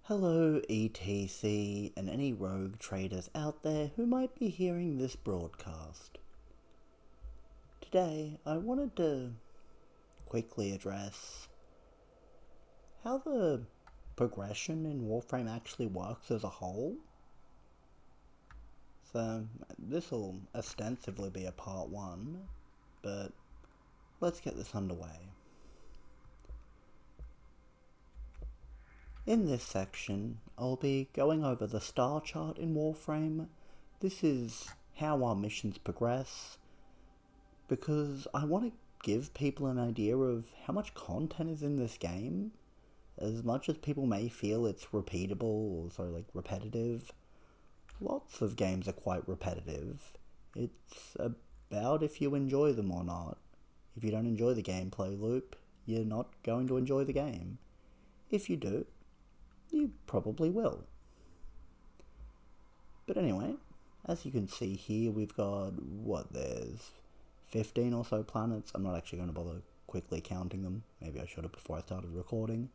Hello, ETC, and any rogue traders out there who might be hearing this broadcast. Today, I wanted to quickly address how the progression in Warframe actually works as a whole. So, this will ostensibly be a part 1, but let's get this underway. In this section, I'll be going over the star chart in Warframe. This is how our missions progress, because I want to give people an idea of how much content is in this game. As much as people may feel it's repeatable or repetitive, lots of games are quite repetitive. It's about if you enjoy them or not. If you don't enjoy the gameplay loop, you're not going to enjoy the game. If you do, you probably will. But anyway, as you can see here, we've got, there's 15 or so planets. I'm not actually going to bother quickly counting them. Maybe I should have before I started recording.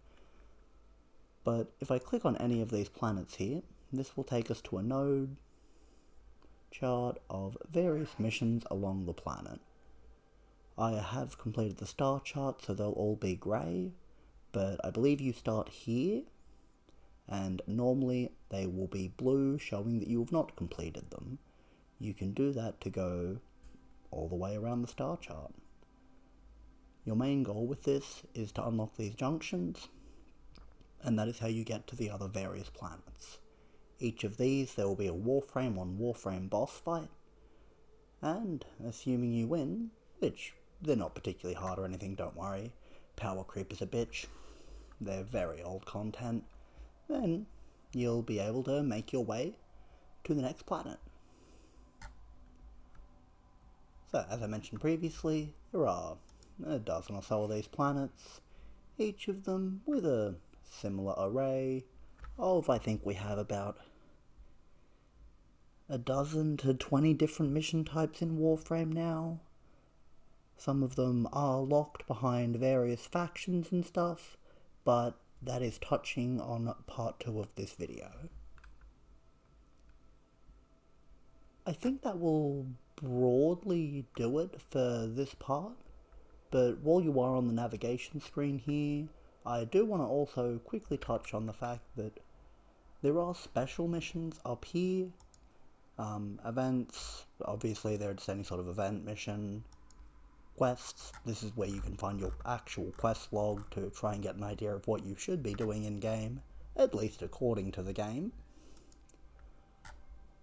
But if I click on any of these planets here, this will take us to a node chart of various missions along the planet. I have completed the star chart, so they'll all be grey, but I believe you start here, and normally they will be blue, showing that you have not completed them. You can do that to go all the way around the star chart. Your main goal with this is to unlock these junctions, and that is how you get to the other various planets. Each of these, there will be a Warframe on Warframe boss fight, and assuming you win, which they're not particularly hard or anything, don't worry, power creep is a bitch, they're very old content, then you'll be able to make your way to the next planet. So, as I mentioned previously, there are a dozen or so of these planets, each of them with a similar array of, I think we have about a dozen to 20 different mission types in Warframe now. Some of them are locked behind various factions and stuff, but that is touching on part 2 of this video. I think that will broadly do it for this part, but while you are on the navigation screen here, I do want to also quickly touch on the fact that there are special missions up here. Events, obviously they're just any sort of event mission. Quests, this is where you can find your actual quest log to try and get an idea of what you should be doing in game, at least according to the game.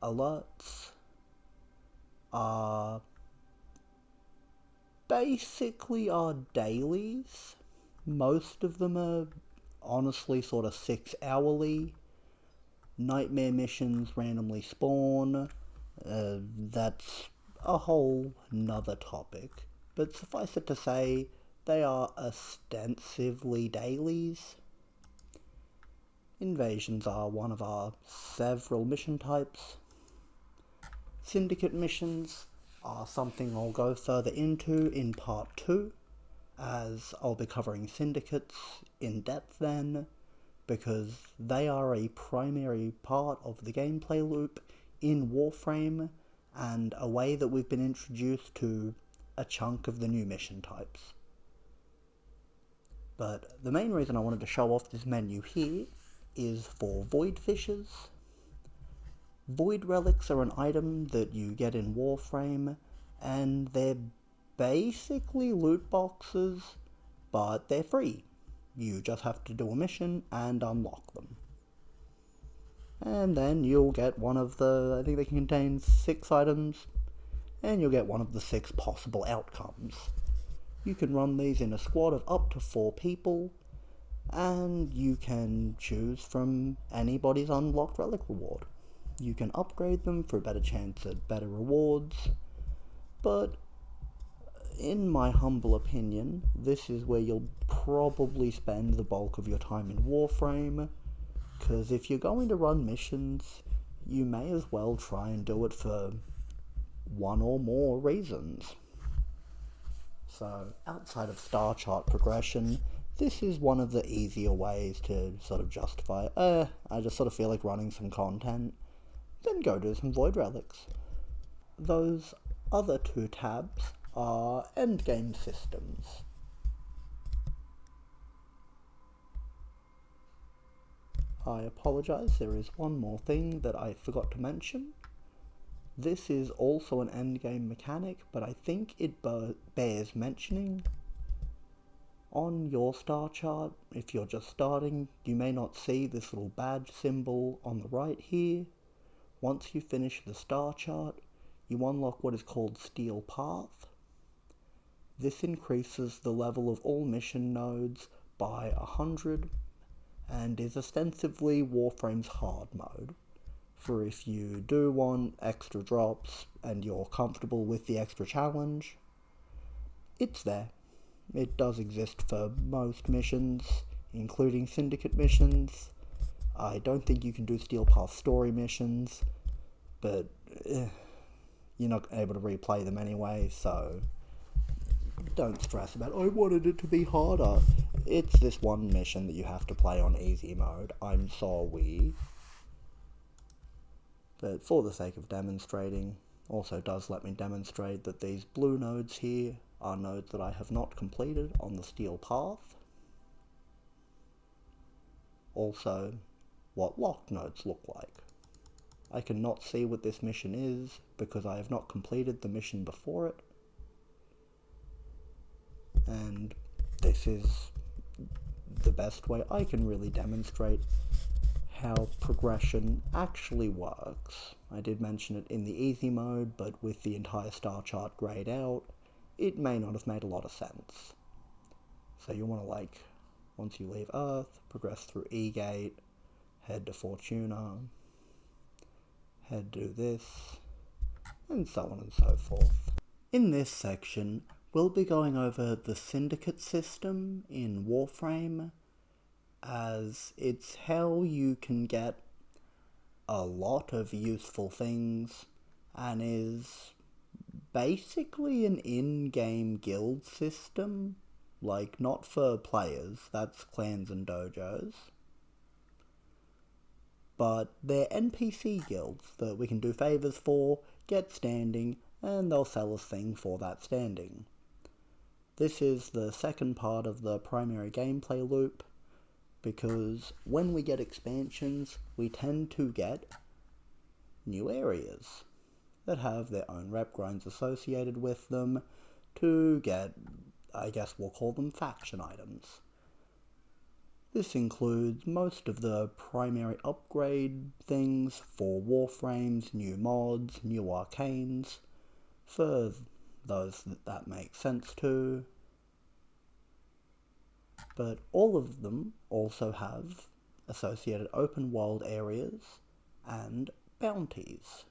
Alerts are basically our dailies. Most of them are honestly sort of 6 hourly. Nightmare missions randomly spawn. That's a whole nother topic. But suffice it to say, they are ostensibly dailies. Invasions are one of our several mission types. Syndicate missions are something I'll go further into in part 2, as I'll be covering syndicates in depth then, because they are a primary part of the gameplay loop in Warframe, and a way that we've been introduced to a chunk of the new mission types. But the main reason I wanted to show off this menu here is for void fishes. Void relics are an item that you get in Warframe, and they're basically loot boxes, but they're free. You just have to do a mission and unlock them. And then you'll get one of the, I think they can contain 6 items, and you'll get one of the 6 possible outcomes. You can run these in a squad of up to 4 people, and you can choose from anybody's unlocked relic reward. You can upgrade them for a better chance at better rewards, but in my humble opinion, this is where you'll probably spend the bulk of your time in Warframe, because if you're going to run missions, you may as well try and do it for one or more reasons. So, outside of star chart progression, This is one of the easier ways to sort of justify, I just sort of feel like running some content, then go do some void relics. Those other two tabs are endgame systems. I apologise, there is one more thing that I forgot to mention. This is also an endgame mechanic, but I think it bears mentioning. On your star chart, if you're just starting, you may not see this little badge symbol on the right here. Once you finish the star chart, you unlock what is called Steel Path. This increases the level of all mission nodes by 100 and is ostensibly Warframe's hard mode, for if you do want extra drops and you're comfortable with the extra challenge. It's there. It does exist for most missions, including Syndicate missions. I don't think you can do Steel Path story missions, but you're not able to replay them anyway, so don't stress about, I wanted it to be harder. It's this one mission that you have to play on easy mode. I'm sorry. But for the sake of demonstrating, also does let me demonstrate that these blue nodes here are nodes that I have not completed on the Steel Path. Also, what locked nodes look like. I cannot see what this mission is because I have not completed the mission before it. And this is the best way I can really demonstrate how progression actually works. I did mention it in the easy mode, but with the entire star chart grayed out, it may not have made a lot of sense. So you want to, once you leave Earth, progress through E-Gate, head to Fortuna, head to this, and so on and so forth. In this section, we'll be going over the Syndicate system in Warframe, as it's how you can get a lot of useful things, and is basically an in-game guild system, not for players, that's clans and dojos, but they're NPC guilds that we can do favours for, get standing, and they'll sell us things for that standing. This is the second part of the primary gameplay loop, because when we get expansions, we tend to get new areas that have their own rep grinds associated with them to get, I guess we'll call them faction items. This includes most of the primary upgrade things for Warframes, new mods, new arcanes, for those that make sense to. But all of them also have associated open world areas and bounties.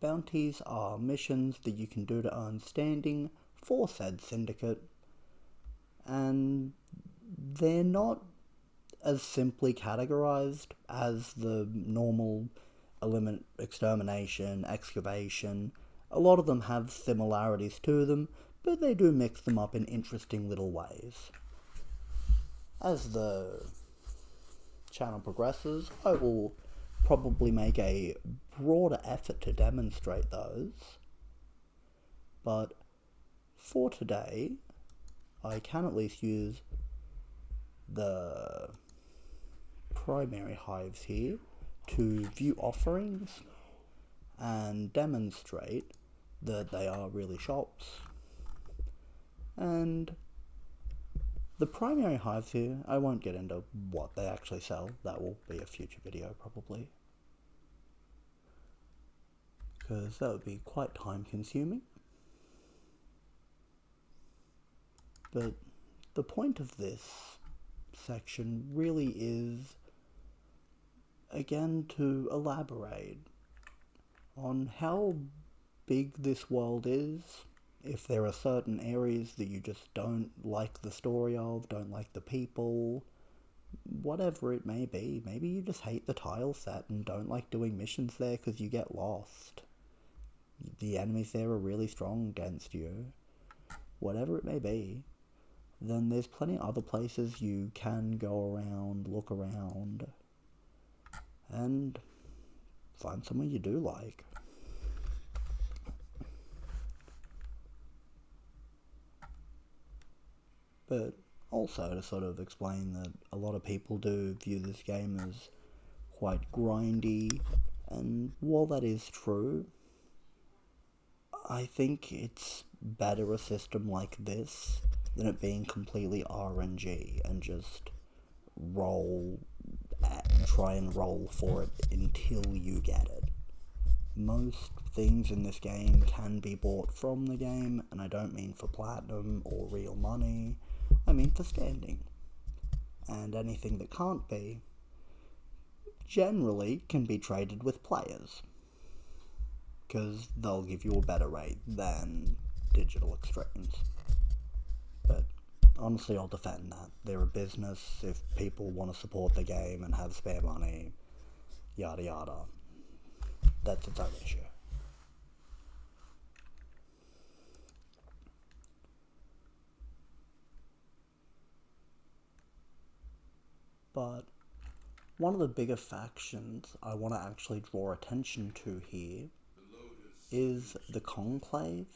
Bounties are missions that you can do to earn standing for said syndicate, and they're not as simply categorized as the normal extermination, excavation. A lot of them have similarities to them, but they do mix them up in interesting little ways. As the channel progresses, I will probably make a broader effort to demonstrate those, but for today, I can at least use the primary hives here to view offerings and demonstrate that they are really shops. And the primary hives here, I won't get into what they actually sell, that will be a future video probably, because that would be quite time consuming. But the point of this section really is, again, to elaborate on how big this world is. If there are certain areas that you just don't like the story of, don't like the people, whatever it may be. Maybe you just hate the tile set and don't like doing missions there because you get lost. The enemies there are really strong against you. Whatever it may be, then there's plenty of other places you can go around, look around, and find somewhere you do like. But also to sort of explain that a lot of people do view this game as quite grindy, and while that is true, I think it's better a system like this than it being completely RNG and just try and roll for it until you get it. Most things in this game can be bought from the game, and I don't mean for platinum or real money, I mean for standing. And anything that can't be, generally can be traded with players, because they'll give you a better rate than digital extremes. But honestly, I'll defend that. They're a business. If people want to support the game and have spare money, yada yada, that's its own issue. But one of the bigger factions I want to actually draw attention to here is the Conclave,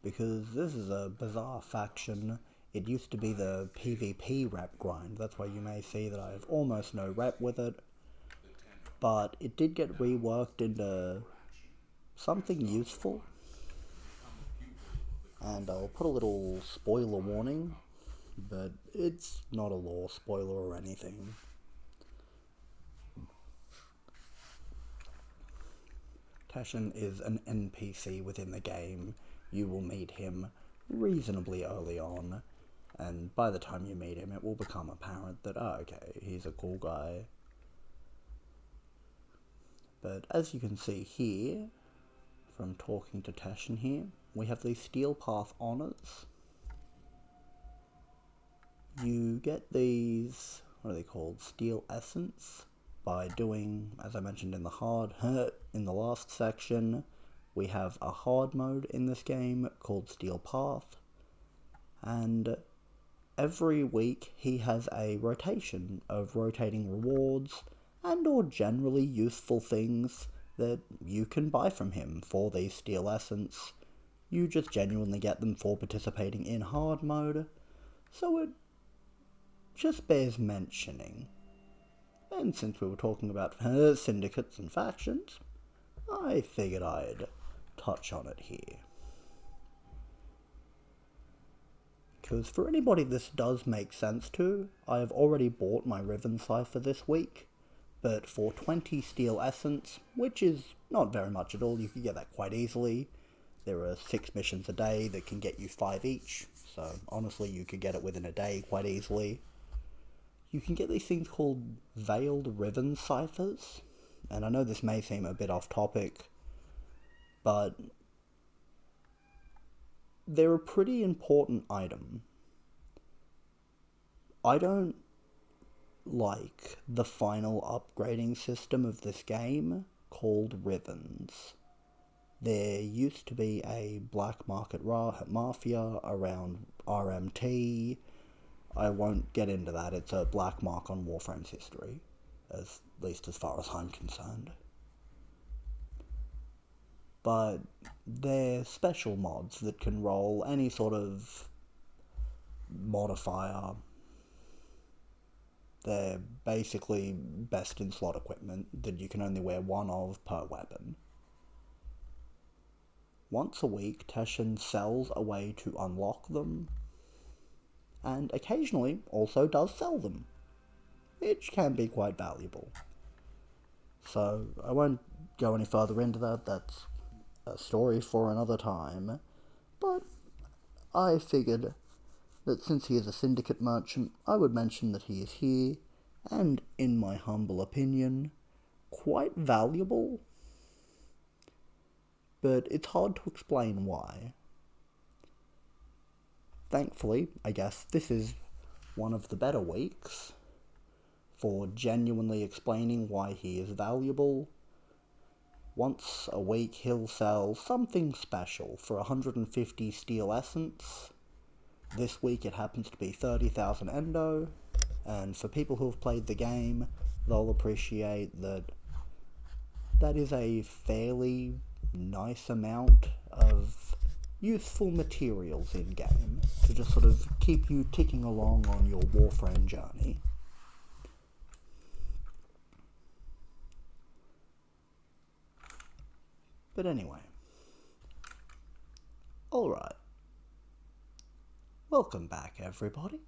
because this is a bizarre faction. It used to be the PvP rep grind, that's why you may see that I have almost no rep with it, but it did get reworked into something useful, and I'll put a little spoiler warning, but it's not a lore spoiler or anything. Tashin is an NPC within the game. You will meet him reasonably early on, and by the time you meet him it will become apparent that, okay, he's a cool guy. But as you can see here, from talking to Tashin here, we have these Steel Path Honours. You get these, what are they called, Steel Essence, by doing, as I mentioned in the last section, we have a hard mode in this game called Steel Path, and every week he has a rotation of rotating rewards and or generally useful things that you can buy from him for these Steel Essence. You just genuinely get them for participating in hard mode, so it just bears mentioning. And since we were talking about syndicates and factions, I figured I'd touch on it here. Because for anybody this does make sense to, I have already bought my Riven Cipher this week, but for 20 Steel Essence, which is not very much at all, you can get that quite easily. There are 6 missions a day that can get you 5 each, so honestly you could get it within a day quite easily. You can get these things called Veiled Riven Ciphers, and I know this may seem a bit off topic, but they're a pretty important item. I don't like the final upgrading system of this game called Rivens. There used to be a black market mafia around RMT. I won't get into that, it's a black mark on Warframe's history, at least as far as I'm concerned. But they're special mods that can roll any sort of modifier. They're basically best in slot equipment that you can only wear one of per weapon. Once a week, Tashin sells a way to unlock them, and occasionally also does sell them, which can be quite valuable. So I won't go any further into that, that's a story for another time, but I figured that since he is a syndicate merchant, I would mention that he is here, and in my humble opinion, quite valuable, but it's hard to explain why. Thankfully, I guess this is one of the better weeks for genuinely explaining why he is valuable. Once a week he'll sell something special for 150 Steel Essence, This week it happens to be 30,000 endo, and for people who have played the game, they'll appreciate that that is a fairly nice amount of useful materials in-game to just sort of keep you ticking along on your Warframe journey. But anyway, alright, welcome back everybody.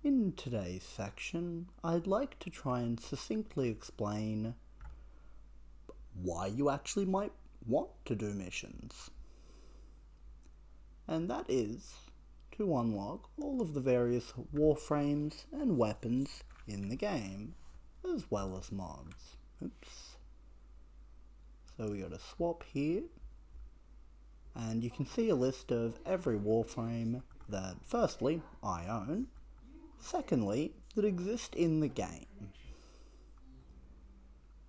In today's section, I'd like to try and succinctly explain why you actually might want to do missions. And that is to unlock all of the various warframes and weapons in the game, as well as mods. Oops. So we got a swap here, and you can see a list of every warframe that, firstly, I own, secondly, that exist in the game.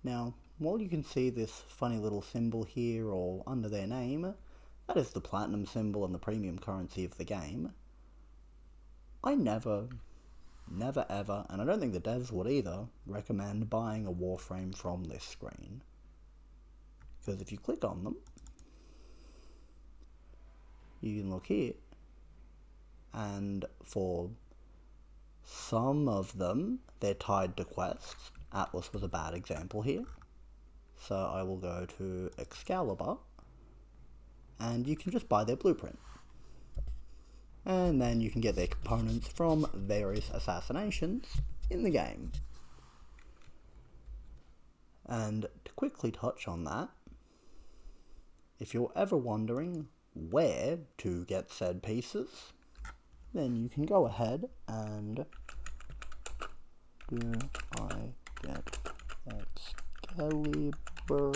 Now, while you can see this funny little symbol here or under their name, that is the platinum symbol and the premium currency of the game, I never ever, and I don't think the devs would either, recommend buying a warframe from this screen. Because if you click on them, you can look here, and for some of them, they're tied to quests. Atlas was a bad example here. So I will go to Excalibur, and you can just buy their blueprint. And then you can get their components from various assassinations in the game. And to quickly touch on that, if you're ever wondering where to get said pieces, then you can go ahead and do I get Excalibur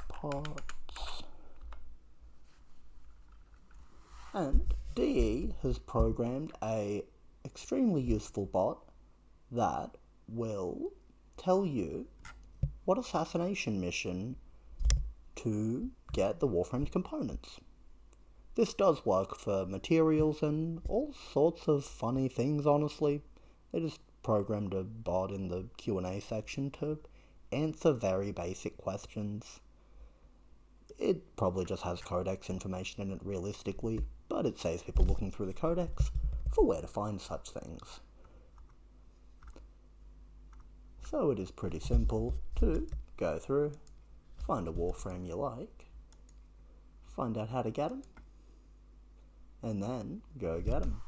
parts? And DE has programmed a extremely useful bot that will tell you what assassination mission to get the Warframe's components. This does work for materials and all sorts of funny things, honestly. They just programmed a bot in the Q&A section to answer very basic questions. It probably just has codex information in it realistically, but it saves people looking through the codex for where to find such things. So it is pretty simple to go through, find a warframe you like, find out how to get them, and then go get them.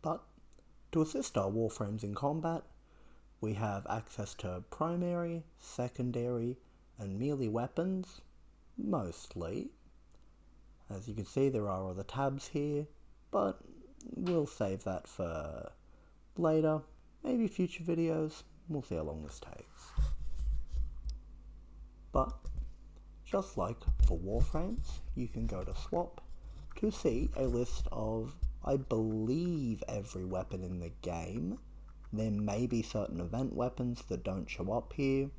But to assist our warframes in combat, we have access to primary, secondary, and melee weapons, mostly. As you can see, there are other tabs here, but we'll save that for later, maybe future videos. We'll see how long this takes. But just like for warframes, you can go to swap to see a list of, I believe, every weapon in the game. There may be certain event weapons that don't show up here.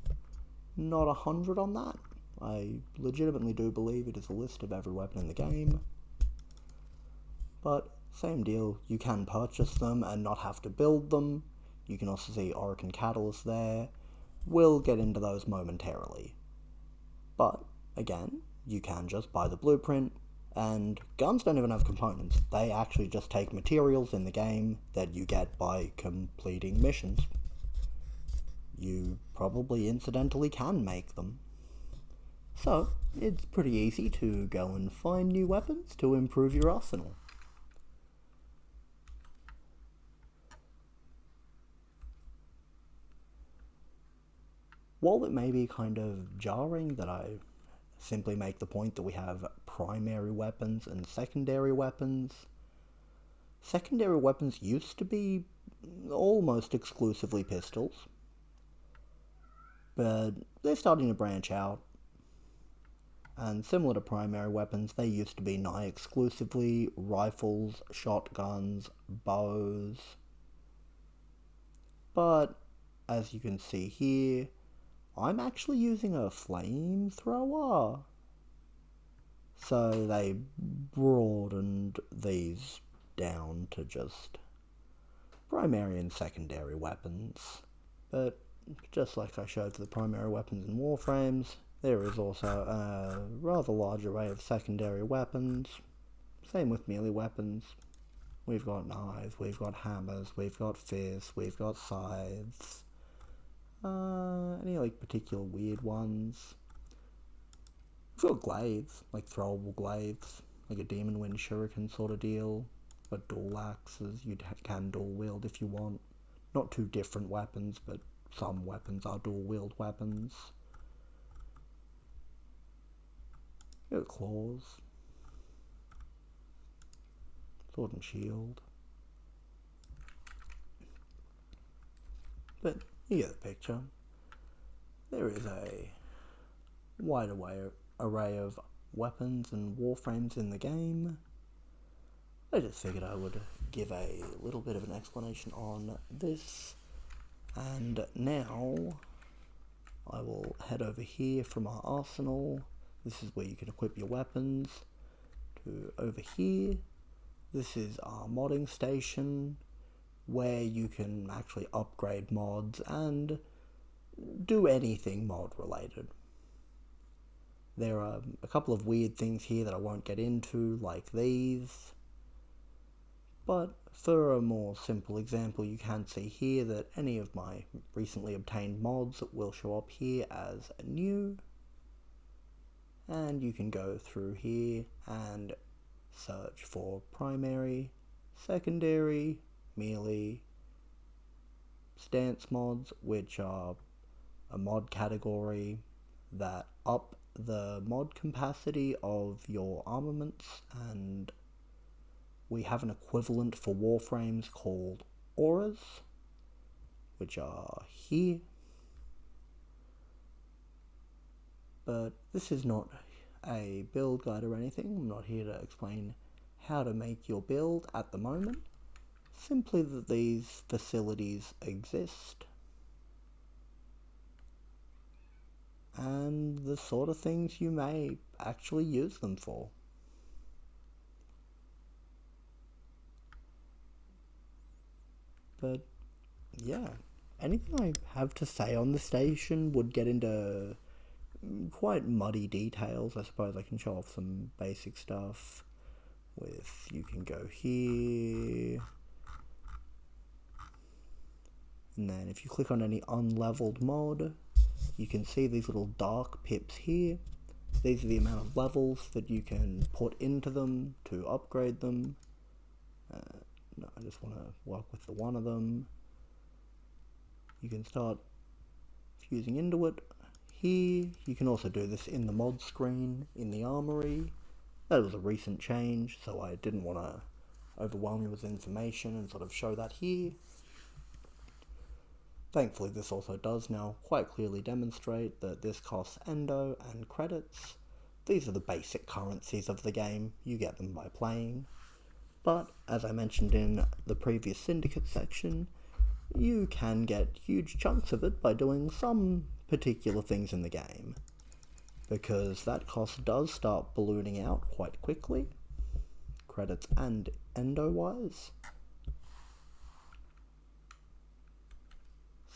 Not 100 on that. I legitimately do believe it is a list of every weapon in the game. But same deal, you can purchase them and not have to build them. You can also see Auric and Catalyst there. We'll get into those momentarily. But again, you can just buy the blueprint, and guns don't even have components. They actually just take materials in the game that you get by completing missions. You probably incidentally can make them. So, it's pretty easy to go and find new weapons to improve your arsenal. While it may be kind of jarring that I simply make the point that we have primary weapons and secondary weapons, secondary weapons used to be almost exclusively pistols, but they're starting to branch out, and similar to primary weapons, they used to be nigh exclusively rifles, shotguns, bows, but as you can see here, I'm actually using a flamethrower. So they broadened these down to just primary and secondary weapons. But just like I showed for the primary weapons in Warframes, there is also a rather large array of secondary weapons. Same with melee weapons. We've got knives, we've got hammers, we've got fists, we've got scythes. Any like particular weird ones? We've got glaives, like throwable glaives, like a demon wind shuriken sort of deal. But dual axes, you can dual wield if you want. Not two different weapons, but some weapons are dual wield weapons. You got claws, sword and shield. But you get the picture. There is a wide array of weapons and warframes in the game. I just figured I would give a little bit of an explanation on this. And now I will head over here from our arsenal. This is where you can equip your weapons. To over here, this is our modding station, where you can actually upgrade mods and do anything mod related. There are a couple of weird things here that I won't get into, like these. But for a more simple example, you can see here that any of my recently obtained mods will show up here as new. And you can go through here and search for primary, secondary, melee, stance mods, which are a mod category that up the mod capacity of your armaments, and we have an equivalent for warframes called auras, which are here. But this is not a build guide or anything. I'm not here to explain how to make your build at the moment. Simply that these facilities exist and the sort of things you may actually use them for. But yeah, anything I have to say on the station would get into quite muddy details. I suppose I can show off some basic stuff with, you can go here, and then if you click on any unleveled mod, you can see these little dark pips here. These are the amount of levels that you can put into them to upgrade them. No, I just want to work with the one of them. You can start fusing into it here. You can also do this in the mod screen in the armory. That was a recent change, so I didn't want to overwhelm you with information and sort of show that here. Thankfully, this also does now quite clearly demonstrate that this costs endo and credits. These are the basic currencies of the game. You get them by playing. But, as I mentioned in the previous Syndicate section, you can get huge chunks of it by doing some particular things in the game, because that cost does start ballooning out quite quickly, credits and endo-wise.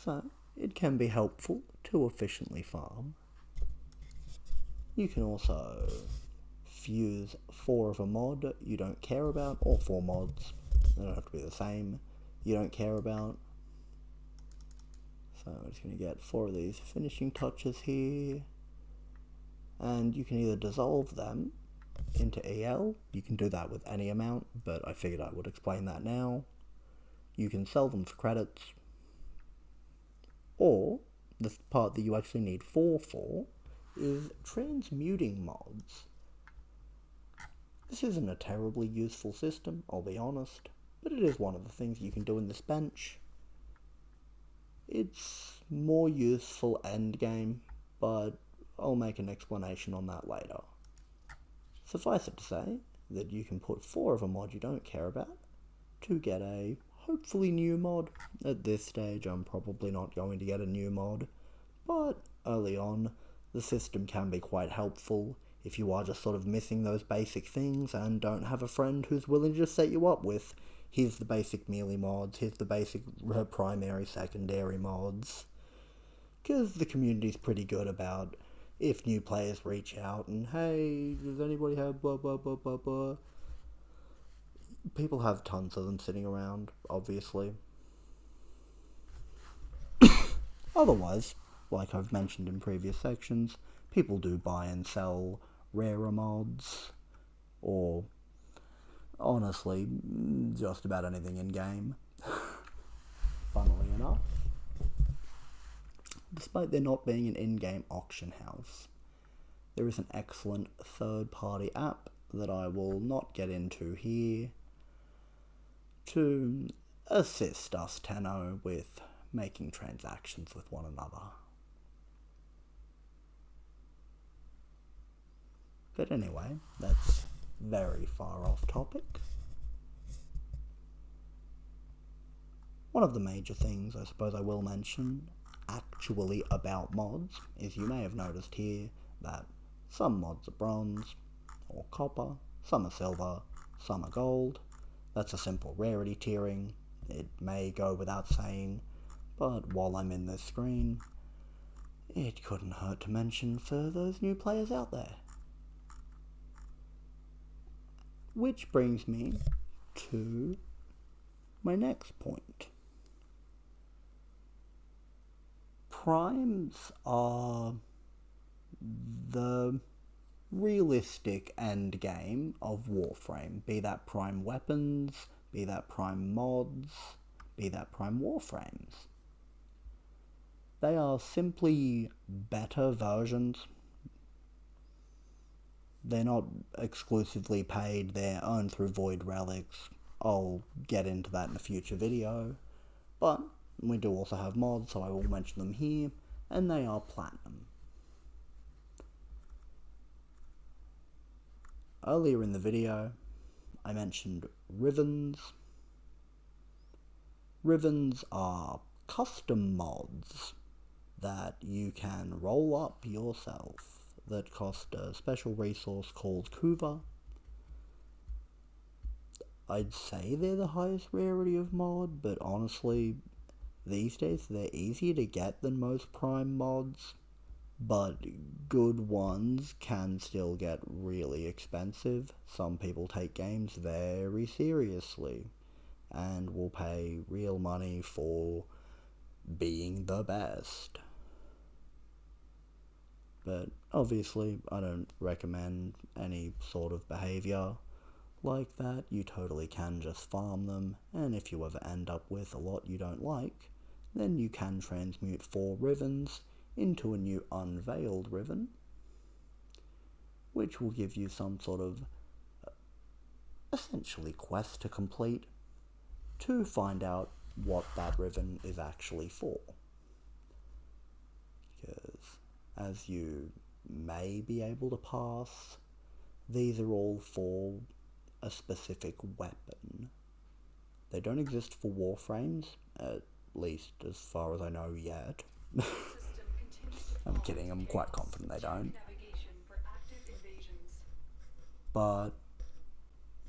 So, it can be helpful to efficiently farm. You can also fuse 4 of a mod you don't care about, or 4 mods, they don't have to be the same, you don't care about. So I'm just going to get 4 of these finishing touches here, and you can either dissolve them into EL, you can do that with any amount, but I figured I would explain that now. You can sell them for credits, or the part that you actually need 4 for is transmuting mods. This isn't a terribly useful system, I'll be honest, but it is one of the things you can do in this bench. It's more useful endgame, but I'll make an explanation on that later. Suffice it to say that you can put 4 of a mod you don't care about to get a hopefully new mod. At this stage I'm probably not going to get a new mod, but early on the system can be quite helpful if you are just sort of missing those basic things and don't have a friend who's willing to just set you up with, here's the basic melee mods, here's the basic primary, secondary mods. Because the community's pretty good about, if new players reach out and, hey, does anybody have blah blah blah blah blah? People have tons of them sitting around, obviously. Otherwise, like I've mentioned in previous sections, people do buy and sell rarer mods, or honestly, just about anything in game. Funnily enough. Despite there not being an in-game auction house, there is an excellent third-party app that I will not get into here to assist us Tenno with making transactions with one another. But anyway, that's very far off topic. One of the major things I suppose I will mention actually about mods is you may have noticed here that some mods are bronze or copper, some are silver, some are gold. That's a simple rarity tiering. It may go without saying, but while I'm in this screen, it couldn't hurt to mention for those new players out there. Which brings me to my next point. Primes are the realistic end game of Warframe, be that prime weapons, be that prime mods, be that prime Warframes. They are simply better versions. They're not exclusively paid, they're earned through void relics. I'll get into that in a future video, but we do also have mods, so I will mention them here, and they are platinum. Earlier in the video, I mentioned Rivens. Rivens are custom mods that you can roll up yourself that cost a special resource called Kuva. I'd say they're the highest rarity of mod, but honestly, these days they're easier to get than most prime mods, but good ones can still get really expensive. Some people take games very seriously and will pay real money for being the best. But obviously, I don't recommend any sort of behaviour like that. You totally can just farm them, and if you ever end up with a lot you don't like, then you can transmute 4 Rivens into a new unveiled Riven, which will give you some sort of essentially quest to complete to find out what that Riven is actually for. Because, as you may be able to pass, these are all for a specific weapon. They don't exist for Warframes, at least as far as I know yet. I'm kidding, I'm quite confident they don't. But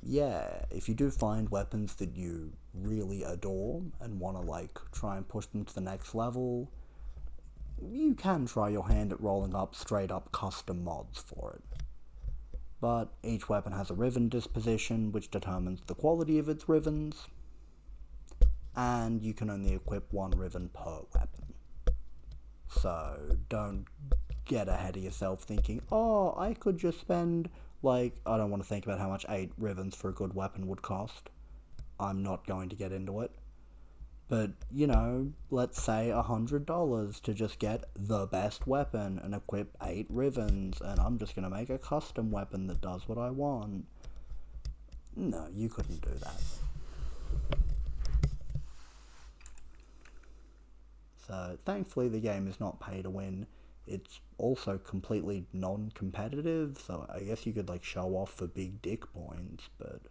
yeah, if you do find weapons that you really adore and want to try and push them to the next level, you can try your hand at rolling up straight up custom mods for it. But each weapon has a Riven disposition, which determines the quality of its Rivens, and you can only equip 1 Riven per weapon. So don't get ahead of yourself thinking, oh, I could just spend, I don't want to think about how much 8 Rivens for a good weapon would cost. I'm not going to get into it. But, let's say $100 to just get the best weapon and equip 8 Rivens, and I'm just going to make a custom weapon that does what I want. No, you couldn't do that. So, thankfully the game is not pay to win. It's also completely non-competitive, so I guess you could show off for big dick points, but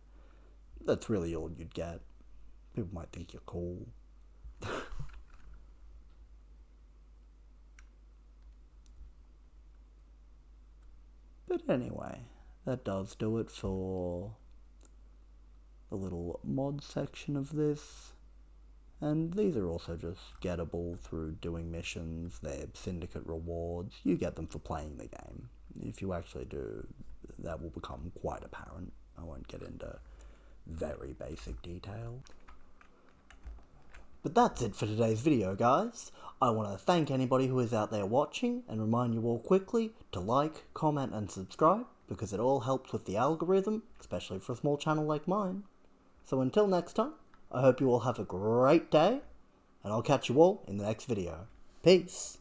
that's really all you'd get. People might think you're cool. But anyway, that does do it for the little mod section of this. And these are also just gettable through doing missions. They're syndicate rewards. You get them for playing the game. If you actually do, that will become quite apparent. I won't get into very basic detail. But that's it for today's video, guys. I want to thank anybody who is out there watching and remind you all quickly to like, comment and subscribe, because it all helps with the algorithm, especially for a small channel like mine. So until next time, I hope you all have a great day, and I'll catch you all in the next video. Peace!